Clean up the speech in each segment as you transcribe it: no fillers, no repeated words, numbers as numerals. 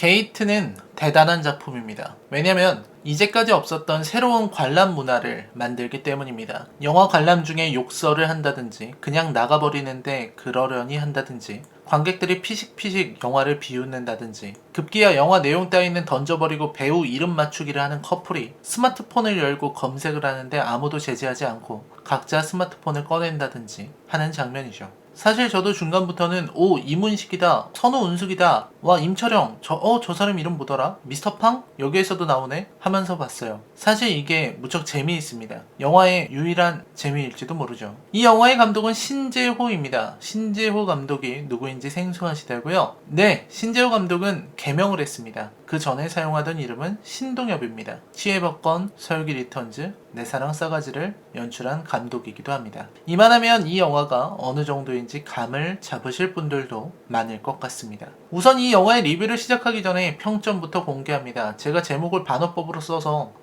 게이트는 대단한 작품입니다. 왜냐면 이제까지 없었던 새로운 관람 문화를 만들기 때문입니다. 영화 관람 중에 욕설을 한다든지 그냥 나가버리는데 그러려니 한다든지 관객들이 피식피식 영화를 비웃는다든지 급기야 영화 내용 따위는 던져버리고 배우 이름 맞추기를 하는 커플이 스마트폰을 열고 검색을 하는데 아무도 제지하지 않고 각자 스마트폰을 꺼낸다든지 하는 장면이죠. 사실 저도 중간부터는 오 이문식이다, 선우 운숙이다, 와 임철영, 저 사람 이름 뭐더라? 미스터 팡? 여기에서도 나오네? 하면서 봤어요. 사실 이게 무척 재미있습니다. 영화의 유일한 재미일지도 모르죠. 이 영화의 감독은 신재호입니다. 신재호 감독이 누구인지 생소하시다고요? 네, 신재호 감독은 개명을 했습니다. 그 전에 사용하던 이름은 신동엽입니다. 치해법권, 서유기 리턴즈, 내 사랑 싸가지를 연출한 감독이기도 합니다. 이만하면 이 영화가 어느 정도인지 감을 잡으실 분들도 많을 것 같습니다. 우선 이 영화의 리뷰를 시작하기 전에 평점부터 공개합니다. 제가 제목을 반어법으로 써서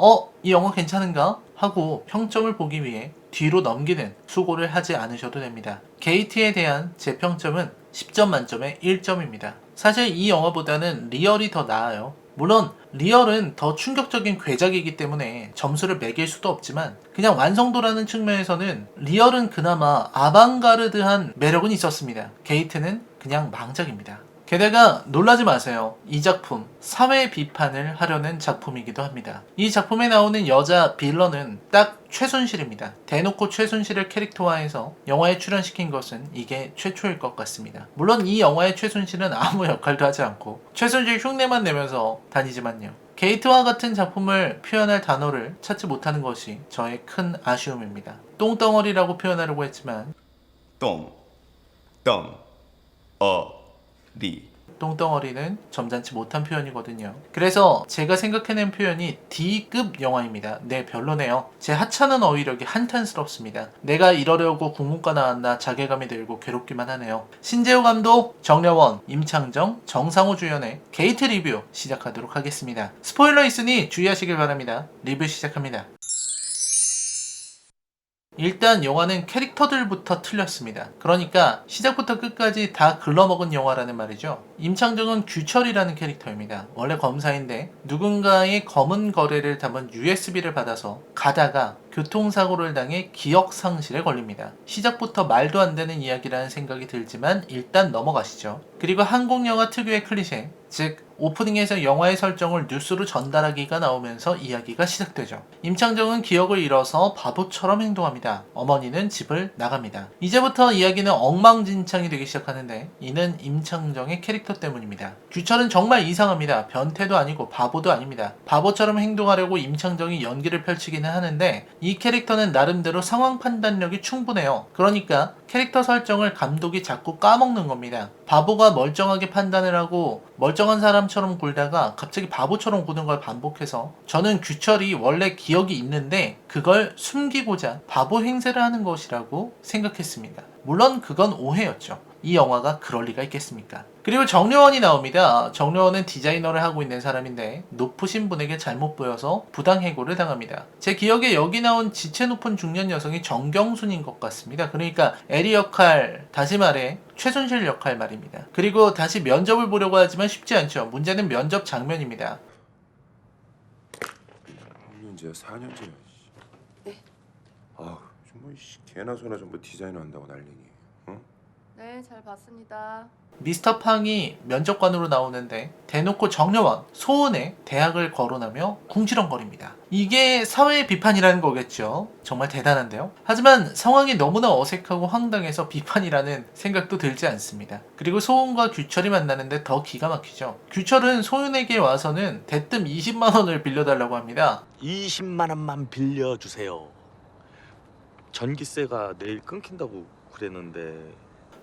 이 영화 괜찮은가? 하고 평점을 보기 위해 뒤로 넘기는 수고를 하지 않으셔도 됩니다. 게이트에 대한 제 평점은 10점 만점에 1점입니다. 사실 이 영화보다는 리얼이 더 나아요. 물론 리얼은 더 충격적인 괴작이기 때문에 점수를 매길 수도 없지만 그냥 완성도라는 측면에서는 리얼은 그나마 아방가르드한 매력은 있었습니다. 게이트는 그냥 망작입니다. 게다가 놀라지 마세요. 이 작품 사회 비판을 하려는 작품이기도 합니다. 이 작품에 나오는 여자 빌런은 딱 최순실입니다. 대놓고 최순실을 캐릭터화해서 영화에 출연시킨 것은 이게 최초일 것 같습니다. 물론 이 영화의 최순실은 아무 역할도 하지 않고 최순실 흉내만 내면서 다니지만요. 게이트와 같은 작품을 표현할 단어를 찾지 못하는 것이 저의 큰 아쉬움입니다. 똥덩어리라고 표현하려고 했지만 똥덩어리는 점잖지 못한 표현이거든요. 그래서 제가 생각해낸 표현이 D급 영화입니다. 네, 별로네요. 제 하찮은 어휘력이 한탄스럽습니다. 내가 이러려고 국문과 나왔나 자괴감이 들고 괴롭기만 하네요. 신재호 감독, 정려원, 임창정, 정상호 주연의 게이트 리뷰 시작하도록 하겠습니다. 스포일러 있으니 주의하시길 바랍니다. 리뷰 시작합니다. 일단 영화는 캐릭터들부터 틀렸습니다. 그러니까 시작부터 끝까지 다 글러먹은 영화라는 말이죠. 임창정은 규철이라는 캐릭터입니다. 원래 검사인데 누군가의 검은 거래를 담은 USB를 받아서 가다가 교통사고를 당해 기억상실에 걸립니다. 시작부터 말도 안 되는 이야기라는 생각이 들지만 일단 넘어가시죠. 그리고 한국 영화 특유의 클리셰, 즉 오프닝에서 영화의 설정을 뉴스로 전달하기가 나오면서 이야기가 시작되죠. 임창정은 기억을 잃어서 바보처럼 행동합니다. 어머니는 집을 나갑니다. 이제부터 이야기는 엉망진창이 되기 시작하는데 이는 임창정의 캐릭터 때문입니다. 규철은 정말 이상합니다. 변태도 아니고 바보도 아닙니다. 바보처럼 행동하려고 임창정이 연기를 펼치기는 하는데 이 캐릭터는 나름대로 상황 판단력이 충분해요. 그러니까 캐릭터 설정을 감독이 자꾸 까먹는 겁니다. 바보가 멀쩡하게 판단을 하고 멀쩡한 사람처럼 굴다가 갑자기 바보처럼 구는 걸 반복해서 저는 규철이 원래 기억이 있는데 그걸 숨기고자 바보 행세를 하는 것이라고 생각했습니다. 물론 그건 오해였죠. 이 영화가 그럴 리가 있겠습니까? 그리고 정려원이 나옵니다. 정려원은 디자이너를 하고 있는 사람인데 높으신 분에게 잘못 보여서 부당해고를 당합니다. 제 기억에 여기 나온 지체 높은 중년 여성이 정경순인 것 같습니다. 그러니까 에리 역할, 다시 말해 최순실 역할 말입니다. 그리고 다시 면접을 보려고 하지만 쉽지 않죠. 문제는 면접 장면입니다. 3년째야 4년째야. 네. 아, 정말 개나 소나 전부 디자이너 한다고 난리니. 어? 네, 잘 봤습니다. 미스터 팡이 면접관으로 나오는데 대놓고 정려원, 소은의 대학을 거론하며 궁시렁거립니다. 이게 사회 비판이라는 거겠죠. 정말 대단한데요. 하지만 상황이 너무나 어색하고 황당해서 비판이라는 생각도 들지 않습니다. 그리고 소은과 규철이 만나는데 더 기가 막히죠. 규철은 소은에게 와서는 대뜸 20만 원을 빌려달라고 합니다. 20만 원만 빌려주세요. 전기세가 내일 끊긴다고 그랬는데.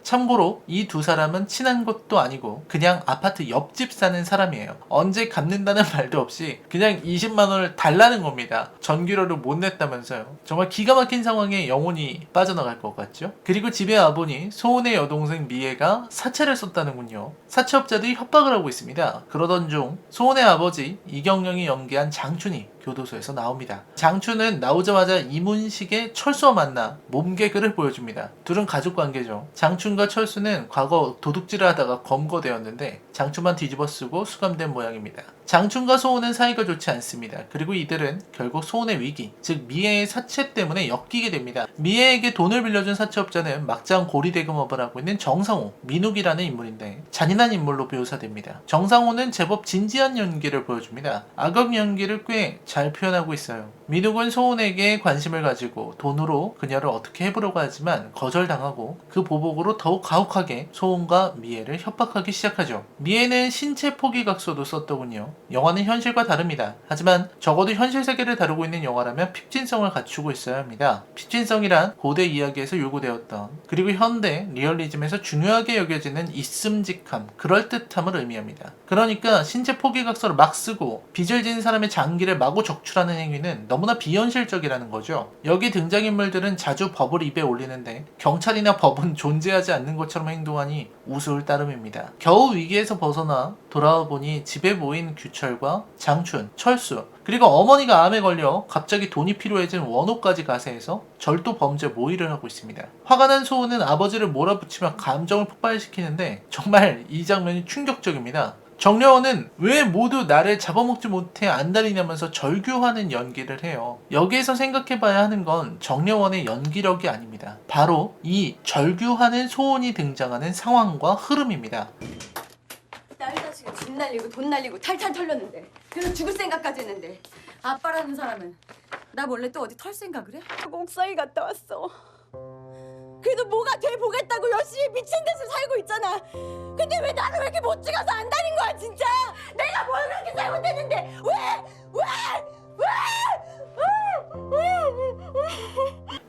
참고로 이 두 사람은 친한 것도 아니고 그냥 아파트 옆집 사는 사람이에요. 언제 갚는다는 말도 없이 그냥 20만 원을 달라는 겁니다. 전기료를 못 냈다면서요. 정말 기가 막힌 상황에 영혼이 빠져나갈 것 같죠? 그리고 집에 와보니 소은의 여동생 미애가 사채를 썼다는군요. 사채업자들이 협박을 하고 있습니다. 그러던 중 소은의 아버지 이경영이 연기한 장춘이 교도소에서 나옵니다. 장춘은 나오자마자 이문식의 철수와 만나 몸개그를 보여줍니다. 둘은 가족관계죠. 장춘과 철수는 과거 도둑질을 하다가 검거되었는데 장춘만 뒤집어쓰고 수감된 모양입니다. 장춘과 소은은 사이가 좋지 않습니다. 그리고 이들은 결국 소은의 위기, 즉 미애의 사채 때문에 엮이게 됩니다. 미애에게 돈을 빌려준 사채업자는 막장 고리대금업을 하고 있는 정상호, 민욱이라는 인물인데 잔인한 인물로 묘사됩니다. 정상호는 제법 진지한 연기를 보여줍니다. 악역 연기를 꽤 잘 표현하고 있어요. 민욱은 소은에게 관심을 가지고 돈으로 그녀를 어떻게 해보려고 하지만 거절당하고 그 보복으로 더욱 가혹하게 소은과 미애를 협박하기 시작하죠. 미애는 신체 포기각서도 썼더군요. 영화는 현실과 다릅니다. 하지만 적어도 현실 세계를 다루고 있는 영화라면 픽진성을 갖추고 있어야 합니다. 픽진성이란 고대 이야기에서 요구되었던 그리고 현대 리얼리즘에서 중요하게 여겨지는 있음직함, 그럴듯함을 의미합니다. 그러니까 신체 포기각서를 막 쓰고 빚을 진 사람의 장기를 마구 적출하는 행위는 너무나 비현실적이라는 거죠. 여기 등장인물들은 자주 법을 입에 올리는데 경찰이나 법은 존재하지 않는 것처럼 행동하니 우스울 따름입니다. 겨우 위기에서 벗어나 돌아와 보니 집에 모인 규철과 장춘, 철수, 그리고 어머니가 암에 걸려 갑자기 돈이 필요해진 원호까지 가세해서 절도 범죄 모의를 하고 있습니다. 화가 난 소은은 아버지를 몰아붙이며 감정을 폭발시키는데 정말 이 장면이 충격적입니다. 정려원은 왜 모두 나를 잡아먹지 못해 안달이냐면서 절규하는 연기를 해요. 여기에서 생각해봐야 하는 건 정려원의 연기력이 아닙니다. 바로 이 절규하는 소은이 등장하는 상황과 흐름입니다. 딸 자식은 집 날리고 돈 날리고 탈탈 털렸는데 그래서 죽을 생각까지 했는데 아빠라는 사람은 나 몰래 또 어디 털 생각을 해? 옥상에 갔다 왔어. 그래도 뭐가 돼 보겠다고 열심히 미친 듯이 살고 있잖아. 근데 왜 나는 왜 이렇게 못 찍어서 안다는 거야 진짜. 내가 뭘 그렇게 잘못했는데 왜?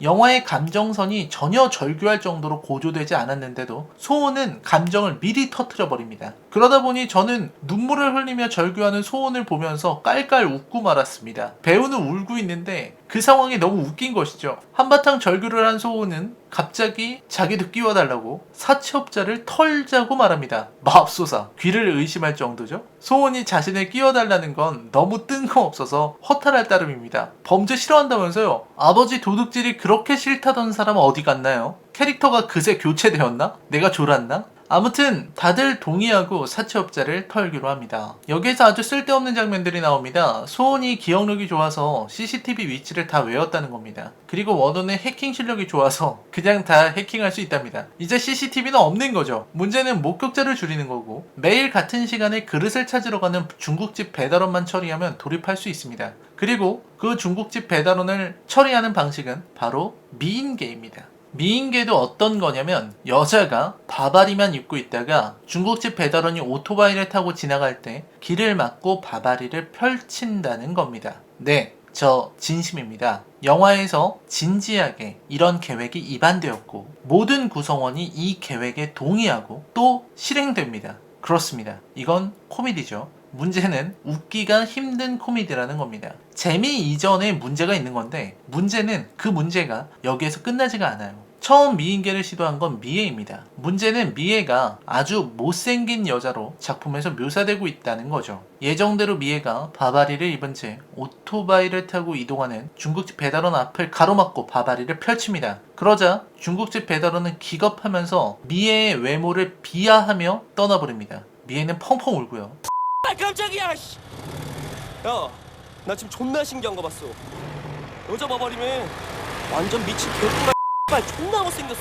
영화의 감정선이 전혀 절규할 정도로 고조되지 않았는데도 소은은 감정을 미리 터뜨려버립니다. 그러다 보니 저는 눈물을 흘리며 절규하는 소은을 보면서 깔깔 웃고 말았습니다. 배우는 울고 있는데 그 상황이 너무 웃긴 것이죠. 한바탕 절규를 한 소은은 갑자기 자기도 끼워달라고 사채업자를 털자고 말합니다. 맙소사, 귀를 의심할 정도죠. 소은이 자신을 끼워달라는 건 너무 뜬금없어서 허탈할 따름입니다. 범죄 싫어한다면서요. 아버지 도둑질이 그렇게 싫다던 사람은 어디 갔나요? 캐릭터가 그새 교체되었나? 내가 졸았나? 아무튼 다들 동의하고 사채업자를 털기로 합니다. 여기에서 아주 쓸데없는 장면들이 나옵니다. 소은이 기억력이 좋아서 CCTV 위치를 다 외웠다는 겁니다. 그리고 원호는 해킹 실력이 좋아서 그냥 다 해킹할 수 있답니다. 이제 CCTV는 없는 거죠. 문제는 목격자를 줄이는 거고 매일 같은 시간에 그릇을 찾으러 가는 중국집 배달원만 처리하면 돌입할 수 있습니다. 그리고 그 중국집 배달원을 처리하는 방식은 바로 미인계입니다. 미인계도 어떤 거냐면 여자가 바바리만 입고 있다가 중국집 배달원이 오토바이를 타고 지나갈 때 길을 막고 바바리를 펼친다는 겁니다. 네, 저 진심입니다. 영화에서 진지하게 이런 계획이 입안되었고 모든 구성원이 이 계획에 동의하고 또 실행됩니다. 그렇습니다. 이건 코미디죠. 문제는 웃기가 힘든 코미디라는 겁니다. 재미 이전에 문제가 있는 건데 문제는 그 문제가 여기에서 끝나지가 않아요. 처음 미인계를 시도한 건 미애입니다. 문제는 미애가 아주 못생긴 여자로 작품에서 묘사되고 있다는 거죠. 예정대로 미애가 바바리를 입은 채 오토바이를 타고 이동하는 중국집 배달원 앞을 가로막고 바바리를 펼칩니다. 그러자 중국집 배달원은 기겁하면서 미애의 외모를 비하하며 떠나버립니다. 미애는 펑펑 울고요. 아 깜짝이야. 씨. 야, 나 지금 존나 신기한 거 봤어. 여자 봐버리면 완전 미친 개구라. 존나 못생겼어.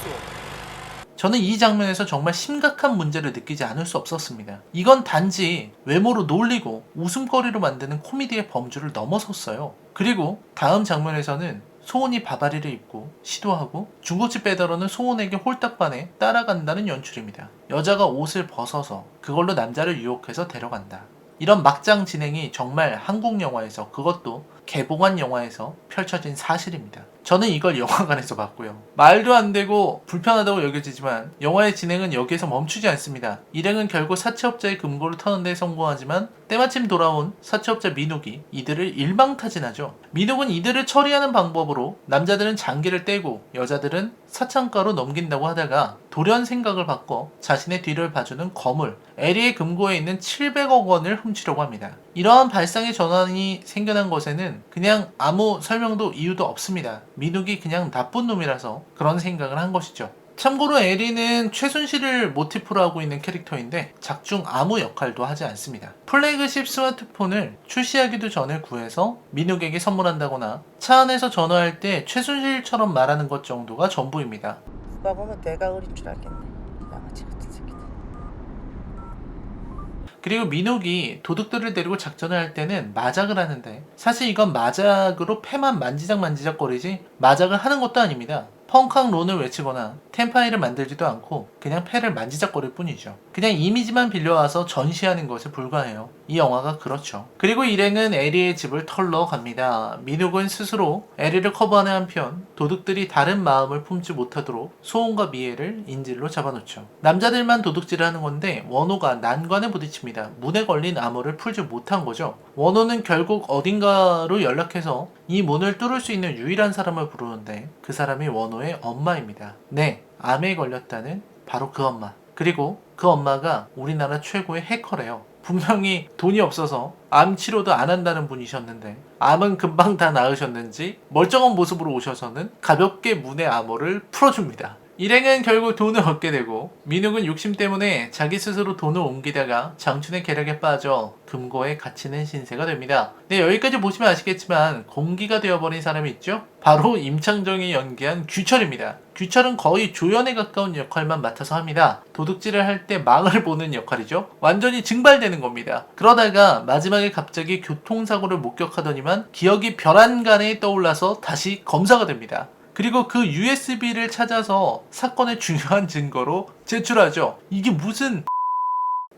저는 이 장면에서 정말 심각한 문제를 느끼지 않을 수 없었습니다. 이건 단지 외모로 놀리고 웃음거리로 만드는 코미디의 범주를 넘어섰어요. 그리고 다음 장면에서는 소은이 바바리를 입고 시도하고 중국집 배달원은 소은에게 홀딱 반해 따라간다는 연출입니다. 여자가 옷을 벗어서 그걸로 남자를 유혹해서 데려간다. 이런 막장 진행이 정말 한국 영화에서, 그것도 개봉한 영화에서 펼쳐진 사실입니다. 저는 이걸 영화관에서 봤고요. 말도 안 되고 불편하다고 여겨지지만 영화의 진행은 여기에서 멈추지 않습니다. 일행은 결국 사채업자의 금고를 터는 데 성공하지만 때마침 돌아온 사채업자 민욱이 이들을 일망타진하죠. 민욱은 이들을 처리하는 방법으로 남자들은 장기를 떼고 여자들은 사창가로 넘긴다고 하다가 돌연 생각을 바꿔 자신의 뒤를 봐주는 거물 에리의 금고에 있는 700억 원을 훔치려고 합니다. 이러한 발상의 전환이 생겨난 것에는 그냥 아무 설명도 이유도 없습니다. 민욱이 그냥 나쁜 놈이라서 그런 생각을 한 것이죠. 참고로 에리는 최순실을 모티프로 하고 있는 캐릭터인데 작중 아무 역할도 하지 않습니다. 플래그십 스마트폰을 출시하기도 전에 구해서 민욱에게 선물한다거나 차 안에서 전화할 때 최순실처럼 말하는 것 정도가 전부입니다. 누가 보면 내가 어린 줄 알겠네. 양아치 같은 새끼들. 그리고 민욱이 도둑들을 데리고 작전을 할 때는 마작을 하는데 사실 이건 마작으로 패만 만지작거리지 마작을 하는 것도 아닙니다. 펑캉 론을 외치거나 템파이를 만들지도 않고 그냥 패를 만지작거릴 뿐이죠. 그냥 이미지만 빌려와서 전시하는 것에 불과해요. 이 영화가 그렇죠. 그리고 일행은 에리의 집을 털러 갑니다. 민욱은 스스로 에리를 커버하는 한편 도둑들이 다른 마음을 품지 못하도록 소은과 미애를 인질로 잡아놓죠. 남자들만 도둑질을 하는 건데 원호가 난관에 부딪힙니다. 문에 걸린 암호를 풀지 못한 거죠. 원호는 결국 어딘가로 연락해서 이 문을 뚫을 수 있는 유일한 사람을 부르는데 그 사람이 원호의 엄마입니다. 네, 암에 걸렸다는 바로 그 엄마. 그리고 그 엄마가 우리나라 최고의 해커래요. 분명히 돈이 없어서 암 치료도 안 한다는 분이셨는데 암은 금방 다 나으셨는지 멀쩡한 모습으로 오셔서는 가볍게 문의 암호를 풀어줍니다. 일행은 결국 돈을 얻게 되고 민욱은 욕심 때문에 자기 스스로 돈을 옮기다가 장춘의 계략에 빠져 금고에 갇히는 신세가 됩니다. 네, 여기까지 보시면 아시겠지만 공기가 되어버린 사람이 있죠? 바로 임창정이 연기한 규철입니다. 규철은 거의 조연에 가까운 역할만 맡아서 합니다. 도둑질을 할 때 망을 보는 역할이죠. 완전히 증발되는 겁니다. 그러다가 마지막에 갑자기 교통사고를 목격하더니만 기억이 별안간에 떠올라서 다시 검사가 됩니다. 그리고 그 USB를 찾아서 사건의 중요한 증거로 제출하죠. 이게 무슨...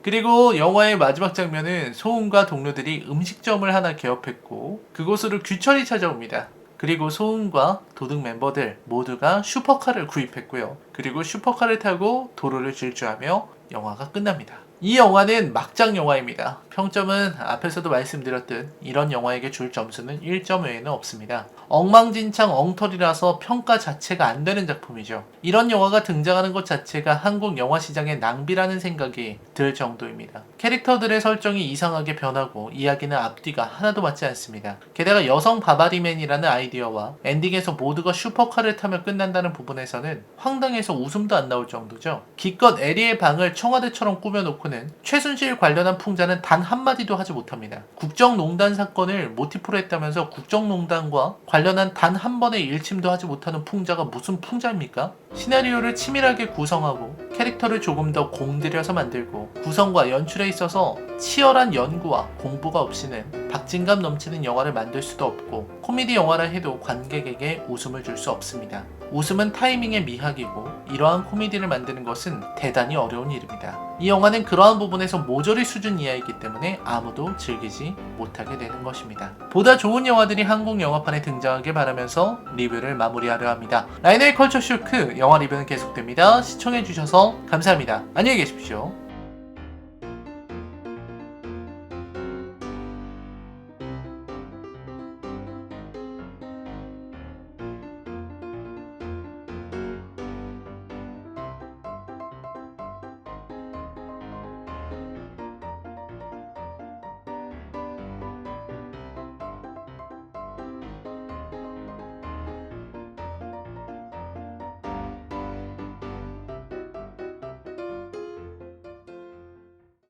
그리고 영화의 마지막 장면은 소은과 동료들이 음식점을 하나 개업했고 그곳으로 규철이 찾아옵니다. 그리고 소은과 도둑 멤버들 모두가 슈퍼카를 구입했고요. 그리고 슈퍼카를 타고 도로를 질주하며 영화가 끝납니다. 이 영화는 막장 영화입니다. 평점은 앞에서도 말씀드렸듯 이런 영화에게 줄 점수는 1점 외에는 없습니다. 엉망진창 엉터리라서 평가 자체가 안 되는 작품이죠. 이런 영화가 등장하는 것 자체가 한국 영화 시장의 낭비라는 생각이 들 정도입니다. 캐릭터들의 설정이 이상하게 변하고 이야기는 앞뒤가 하나도 맞지 않습니다. 게다가 여성 바바리맨이라는 아이디어와 엔딩에서 모두가 슈퍼카를 타며 끝난다는 부분에서는 황당해서 웃음도 안 나올 정도죠. 기껏 에리의 방을 청와대처럼 꾸며놓고는 최순실 관련한 풍자는 단 한마디도 하지 못합니다. 국정농단 사건을 모티프로 했다면서 국정농단과 관련한 단 한 번의 일침도 하지 못하는 풍자가 무슨 풍자입니까? 시나리오를 치밀하게 구성하고 캐릭터를 조금 더 공들여서 만들고 구성과 연출에 있어서 치열한 연구와 공부가 없이는 박진감 넘치는 영화를 만들 수도 없고 코미디 영화라 해도 관객에게 웃음을 줄 수 없습니다. 웃음은 타이밍의 미학이고 이러한 코미디를 만드는 것은 대단히 어려운 일입니다. 이 영화는 그러한 부분에서 모조리 수준 이하이기 때문에 아무도 즐기지 못하게 되는 것입니다. 보다 좋은 영화들이 한국 영화판에 등장하길 바라면서 리뷰를 마무리하려 합니다. 라이너의 컬처 쇼크 영화 리뷰는 계속됩니다. 시청해주셔서 감사합니다. 안녕히 계십시오.